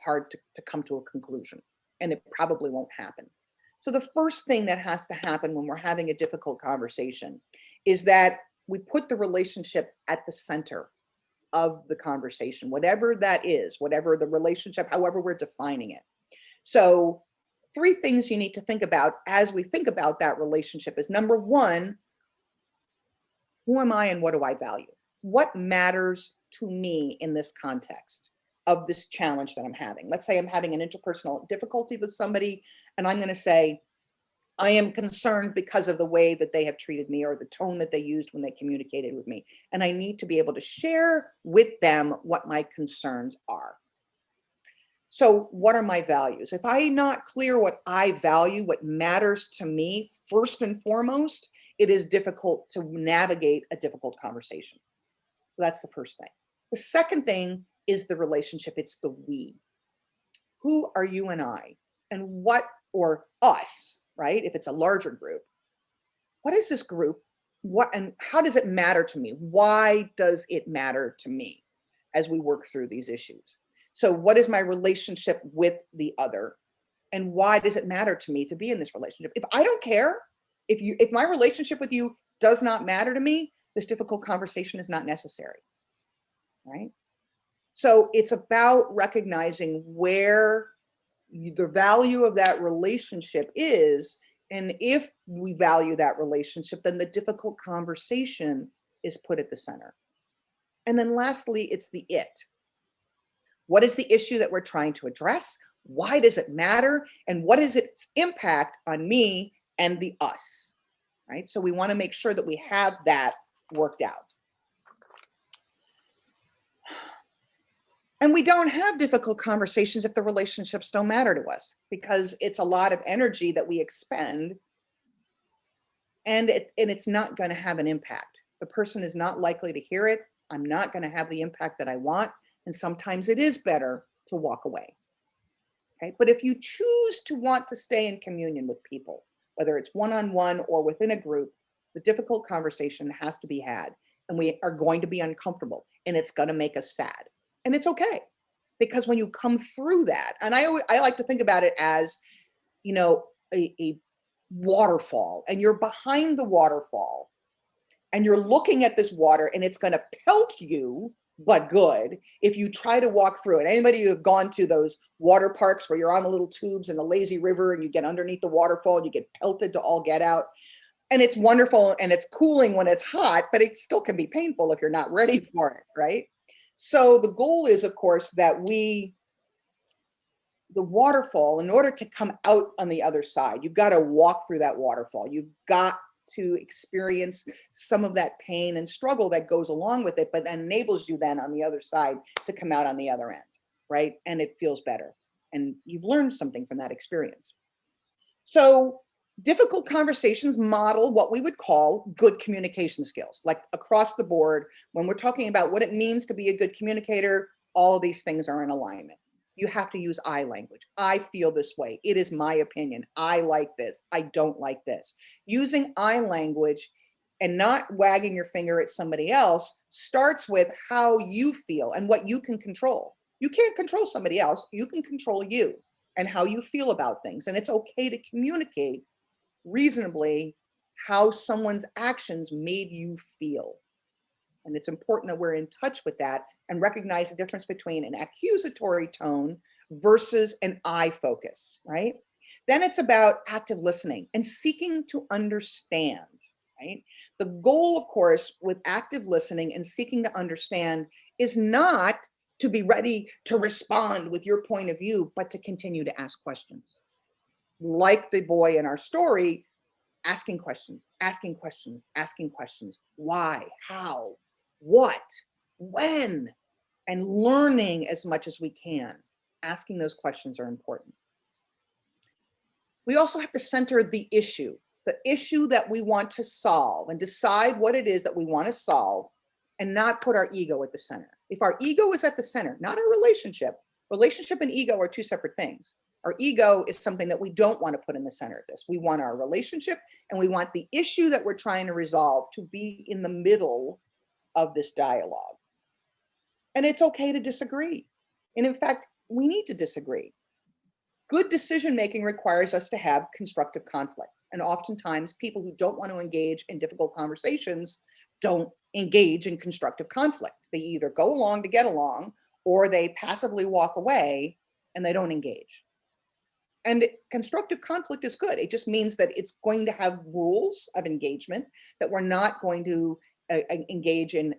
hard to come to a conclusion, and it probably won't happen. So the first thing that has to happen when we're having a difficult conversation is that we put the relationship at the center of the conversation, whatever that is, whatever the relationship, however we're defining it. So 3 things you need to think about as we think about that relationship is, number 1, who am I and what do I value? What matters to me in this context of this challenge that I'm having? Let's say I'm having an interpersonal difficulty with somebody, and I'm going to say, I am concerned because of the way that they have treated me or the tone that they used when they communicated with me. And I need to be able to share with them what my concerns are. So what are my values? If I'm not clear what I value, what matters to me, first and foremost, it is difficult to navigate a difficult conversation. So that's the first thing. The second thing is the relationship. It's the we. Who are you and I? And what, or us, right? If it's a larger group, what is this group? What, and how does it matter to me? Why does it matter to me as we work through these issues? So what is my relationship with the other? And why does it matter to me to be in this relationship? If I don't care, if my relationship with you does not matter to me, this difficult conversation is not necessary, right? So it's about recognizing where the value of that relationship is. And if we value that relationship, then the difficult conversation is put at the center. And then lastly, it's the it. What is the issue that we're trying to address? Why does it matter? And what is its impact on me and the us, right? So we want to make sure that we have that worked out. And we don't have difficult conversations if the relationships don't matter to us, because it's a lot of energy that we expend, and it's not going to have an impact. The person is not likely to hear it. I'm not going to have the impact that I want. And sometimes it is better to walk away. Okay. But if you choose to want to stay in communion with people, whether it's one-on-one or within a group, the difficult conversation has to be had, and we are going to be uncomfortable, and it's going to make us sad. And it's okay, because when you come through that, and I like to think about it as, a waterfall, and you're behind the waterfall and you're looking at this water, and it's going to pelt you, but good, if you try to walk through it. Anybody who have gone to those water parks where you're on the little tubes in the lazy river and you get underneath the waterfall and you get pelted to all get out. And it's wonderful and it's cooling when it's hot, but it still can be painful if you're not ready for it, right? So the goal is, of course, that the waterfall, in order to come out on the other side, you've got to walk through that waterfall. You've got to experience some of that pain and struggle that goes along with it, but that enables you then on the other side to come out on the other end, right? And it feels better. And you've learned something from that experience. So difficult conversations model what we would call good communication skills, like across the board. When we're talking about what it means to be a good communicator, all of these things are in alignment. You have to use I language. I feel this way. It is my opinion. I like this. I don't like this. Using I language and not wagging your finger at somebody else starts with how you feel and what you can control. You can't control somebody else. You can control you and how you feel about things. And it's okay to communicate reasonably how someone's actions made you feel. And it's important that we're in touch with that and recognize the difference between an accusatory tone versus an I focus, right? Then it's about active listening and seeking to understand, right? The goal, of course, with active listening and seeking to understand is not to be ready to respond with your point of view, but to continue to ask questions. Like the boy in our story, asking questions, asking questions, asking questions. Why? How? What? When? And learning as much as we can. Asking those questions are important. We also have to center the issue that we want to solve, and decide what it is that we want to solve, and not put our ego at the center. If our ego is at the center, not our relationship and ego are two separate things. Our ego is something that we don't want to put in the center of this. We want our relationship and we want the issue that we're trying to resolve to be in the middle of this dialogue. And it's okay to disagree. And in fact, we need to disagree. Good decision-making requires us to have constructive conflict. And oftentimes people who don't want to engage in difficult conversations don't engage in constructive conflict. They either go along to get along, or they passively walk away and they don't engage. And constructive conflict is good. It just means that it's going to have rules of engagement, that we're not going to engage in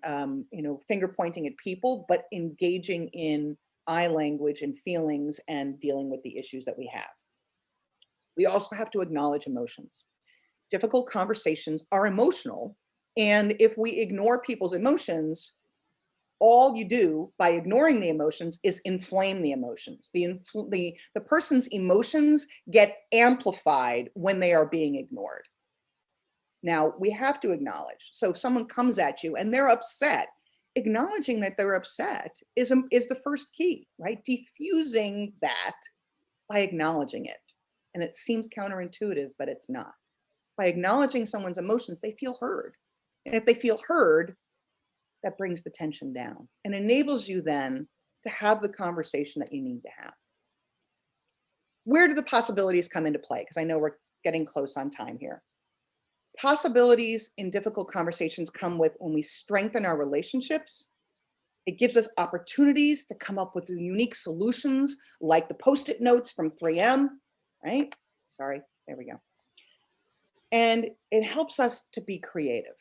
finger pointing at people, but engaging in eye language and feelings and dealing with the issues that we have. We also have to acknowledge emotions. Difficult conversations are emotional, and if we ignore people's emotions, all you do by ignoring the emotions is inflame the emotions. The person's emotions get amplified when they are being ignored. Now, we have to acknowledge. So if someone comes at you and they're upset, acknowledging that they're upset is the first key, right? Diffusing that by acknowledging it. And it seems counterintuitive, but it's not. By acknowledging someone's emotions, they feel heard. And if they feel heard, that brings the tension down and enables you then to have the conversation that you need to have. Where do the possibilities come into play? Because I know we're getting close on time here. Possibilities in difficult conversations come with when we strengthen our relationships. It gives us opportunities to come up with unique solutions, like the Post-it notes from 3M, right? Sorry, there we go. And it helps us to be creative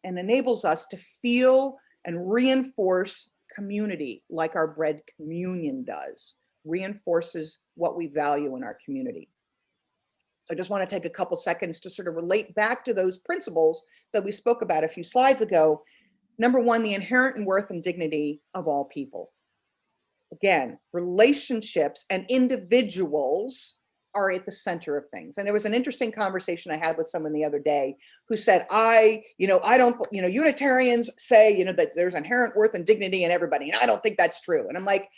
and enables us to feel and reinforce community, like our bread communion does, reinforces what we value in our community. So I just want to take a couple seconds to sort of relate back to those principles that we spoke about a few slides ago. Number one, the inherent worth and dignity of all people. Again, relationships and individuals are at the center of things. And there was an interesting conversation I had with someone the other day who said, Unitarians say, that there's inherent worth and dignity in everybody. And I don't think that's true. And I'm like,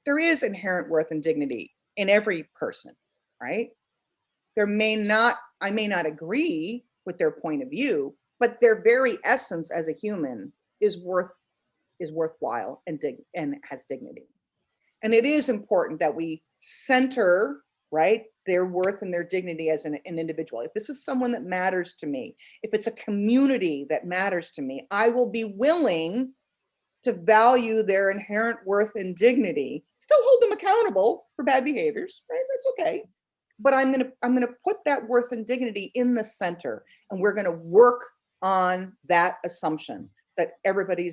there is inherent worth and dignity in every person, right? I may not agree with their point of view, but their very essence as a human is worthwhile and has dignity. And it is important that we center, right, their worth and their dignity as an individual. If this is someone that matters to me, if it's a community that matters to me, I will be willing to value their inherent worth and dignity, still hold them accountable for bad behaviors, right? That's okay. But I'm gonna put that worth and dignity in the center, and we're gonna work on that assumption that everybody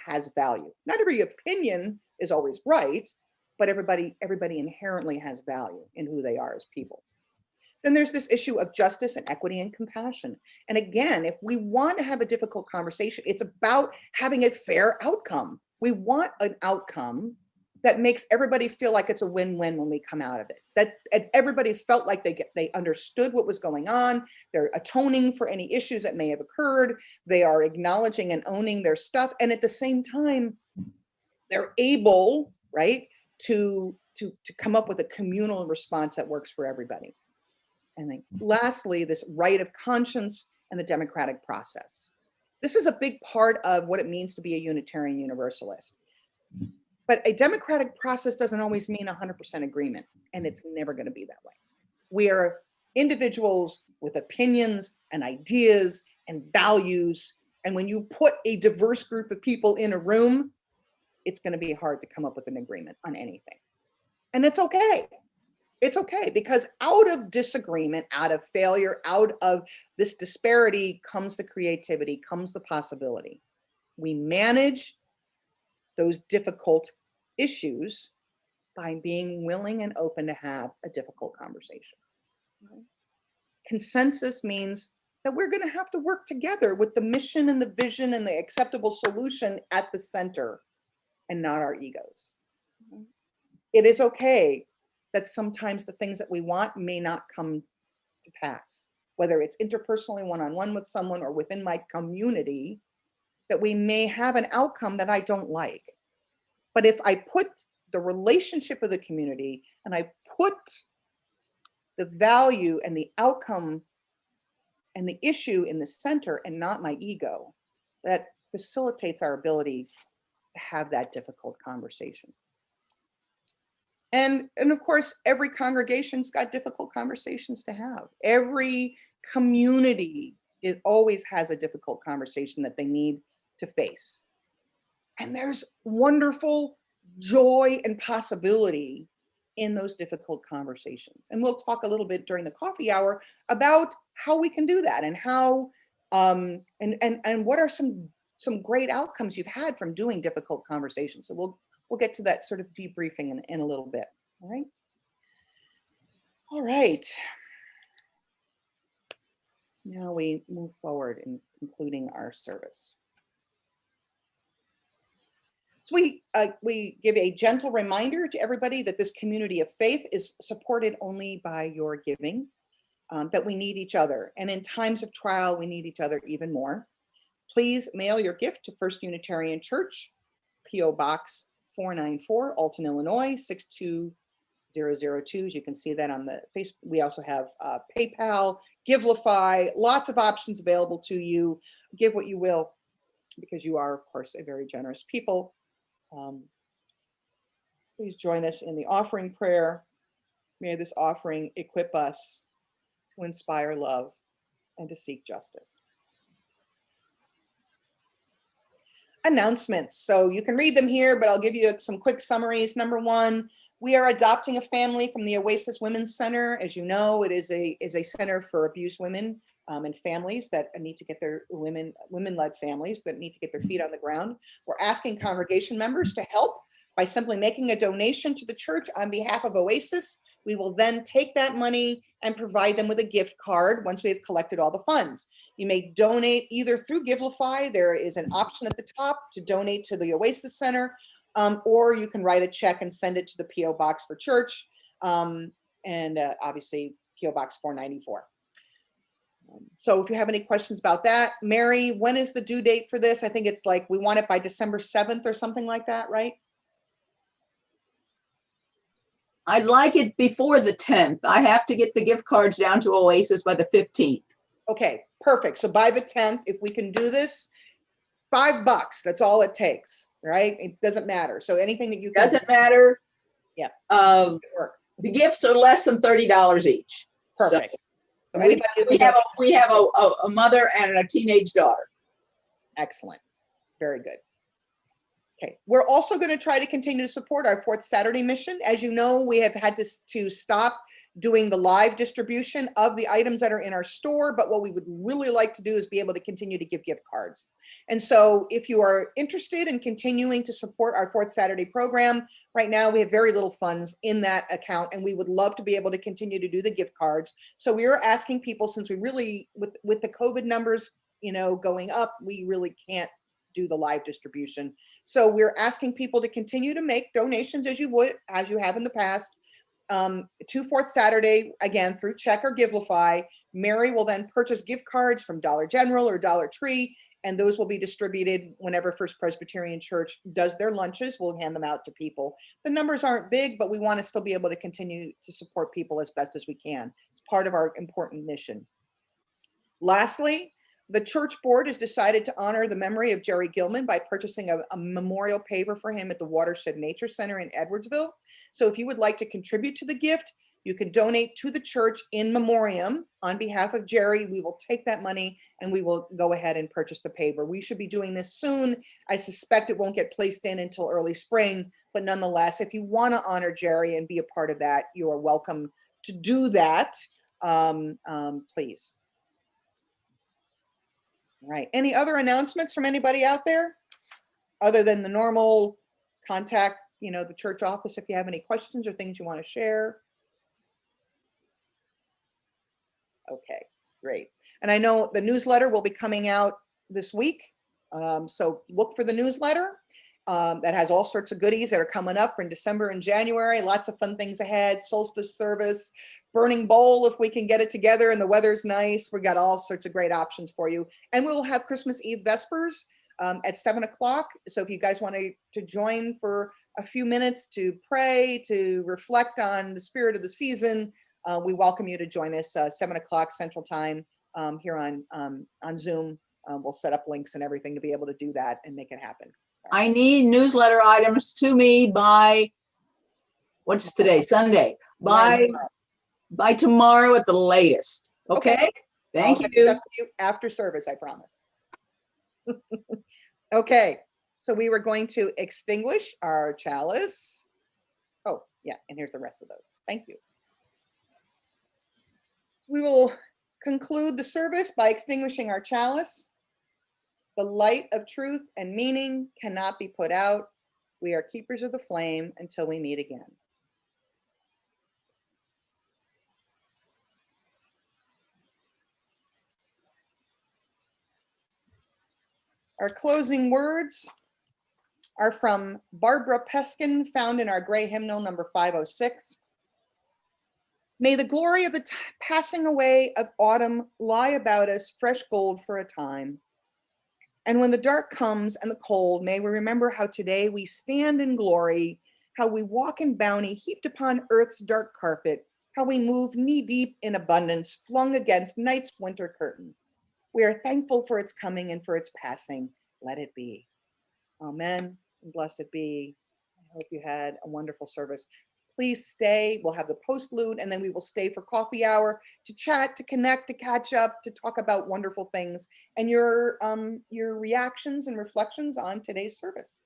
has value. Not every opinion is always right, but everybody inherently has value in who they are as people. Then there's this issue of justice and equity and compassion. And again, if we want to have a difficult conversation, it's about having a fair outcome. We want an outcome that makes everybody feel like it's a win-win when we come out of it. That everybody felt like they understood what was going on. They're atoning for any issues that may have occurred. They are acknowledging and owning their stuff. And at the same time, they're able, right, to come up with a communal response that works for everybody. And then lastly, this right of conscience and the democratic process. This is a big part of what it means to be a Unitarian Universalist. But a democratic process doesn't always mean 100% agreement, and it's never going to be that way. We are individuals with opinions and ideas and values, and when you put a diverse group of people in a room, it's going to be hard to come up with an agreement on anything. And it's okay. It's okay, because out of disagreement, out of failure, out of this disparity comes the creativity, comes the possibility. We manage those difficult issues by being willing and open to have a difficult conversation. Right? Consensus means that we're going to have to work together with the mission and the vision and the acceptable solution at the center, and not our egos. It is okay that sometimes the things that we want may not come to pass, whether it's interpersonally one-on-one with someone or within my community, that we may have an outcome that I don't like. But if I put the relationship of the community and I put the value and the outcome and the issue in the center and not my ego, that facilitates our ability to have that difficult conversation. And of course, every congregation's got difficult conversations to have. Every community always has a difficult conversation that they need to face. And there's wonderful joy and possibility in those difficult conversations. And we'll talk a little bit during the coffee hour about how we can do that, and how and what are some great outcomes you've had from doing difficult conversations. So we'll get to that sort of debriefing in a little bit. All right. All right. Now we move forward in concluding our service. So we give a gentle reminder to everybody that this community of faith is supported only by your giving, that we need each other. And in times of trial, we need each other even more. Please mail your gift to First Unitarian Church, P.O. Box 494, Alton, Illinois, 62002. As you can see that on the Facebook. We also have PayPal, Givelify, lots of options available to you. Give what you will, because you are, of course, a very generous people. Please join us in the offering prayer. May this offering equip us to inspire love and to seek justice. Announcements. So you can read them here, but I'll give you some quick summaries. Number one, we are adopting a family from the Oasis Women's Center. As you know, it is a center for abused women and families that need to get their women-led families that need to get their feet on the ground. We're asking congregation members to help by simply making a donation to the church on behalf of Oasis. We will then take that money and provide them with a gift card once we have collected all the funds. You may donate either through Givelify. There is an option at the top to donate to the Oasis Center, or you can write a check and send it to the P.O. Box for church, and obviously P.O. Box 494. So if you have any questions about that, Mary, when is the due date for this? I think it's like we want it by December 7th or something like that, right? I'd like it before the 10th. I have to get the gift cards down to Oasis by the 15th. Okay, perfect. So by the 10th, if we can do this, $5, that's all it takes, right? It doesn't matter. So anything that you can Doesn't matter. Yeah. The gifts are less than $30 each. Perfect. So we have a mother and a teenage daughter. Excellent. Very good. Okay. We're also going to try to continue to support our Fourth Saturday mission. As you know, we have had to stop doing the live distribution of the items that are in our store, but what we would really like to do is be able to continue to give gift cards. And so if you are interested in continuing to support our Fourth Saturday program, right now we have very little funds in that account, and we would love to be able to continue to do the gift cards. So we are asking people, since we really, with the COVID numbers, going up, we really can't do the live distribution. So we're asking people to continue to make donations as you have in the past, to Fourth Saturday, again, through check or Givelify. Mary will then purchase gift cards from Dollar General or Dollar Tree, and those will be distributed whenever First Presbyterian Church does their lunches. We'll hand them out to people. The numbers aren't big, but we want to still be able to continue to support people as best as we can. It's part of our important mission. Lastly, the church board has decided to honor the memory of Jerry Gilman by purchasing a memorial paver for him at the Watershed Nature Center in Edwardsville. So if you would like to contribute to the gift, you can donate to the church in memoriam on behalf of Jerry. We will take that money and we will go ahead and purchase the paver. We should be doing this soon. I suspect it won't get placed in until early spring, But nonetheless, if you want to honor Jerry and be a part of that, you are welcome to do that. Please. All right. Any other announcements from anybody out there? Other than the normal contact, the church office if you have any questions or things you want to share. Okay, great. And I know the newsletter will be coming out this week. So look for the newsletter that has all sorts of goodies that are coming up in December and January. Lots of fun things ahead. Solstice service, burning bowl if we can get it together and the weather's nice. We got all sorts of great options for you. And we will have Christmas Eve Vespers at 7 o'clock. So if you guys want to join for a few minutes to pray, to reflect on the spirit of the season, we welcome you to join us 7 o'clock Central Time here on Zoom. We'll set up links and everything to be able to do that and make it happen. I need newsletter items to me by, what's today, Sunday, by tomorrow at the latest. Okay? Thank I'll get you. stuff to you after service, I promise. Okay, so we were going to extinguish our chalice. Oh, yeah, and here's the rest of those. Thank you. We will conclude the service by extinguishing our chalice. The light of truth and meaning cannot be put out. We are keepers of the flame until we meet again. Our closing words are from Barbara Peskin, found in our gray hymnal number 506. May the glory of the passing away of autumn lie about us, fresh gold for a time. And when the dark comes and the cold, may we remember how today we stand in glory, how we walk in bounty heaped upon earth's dark carpet, how we move knee-deep in abundance flung against night's winter curtain. We are thankful for its coming and for its passing. Let it be. Amen and blessed be. I hope you had a wonderful service. Please stay. We'll have the postlude and then we will stay for coffee hour to chat, to connect, to catch up, to talk about wonderful things and your reactions and reflections on today's service.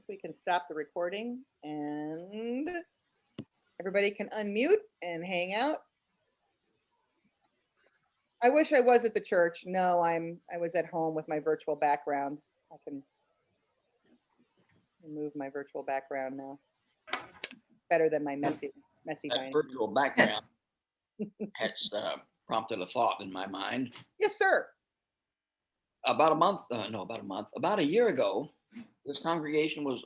We can stop the recording and everybody can unmute and hang out. I wish I was at the church. No, I was at home with my virtual background. I can remove my virtual background now. Better than my messy That binder. virtual background has prompted a thought in my mind. Yes, sir. about a month, about a year ago, this congregation was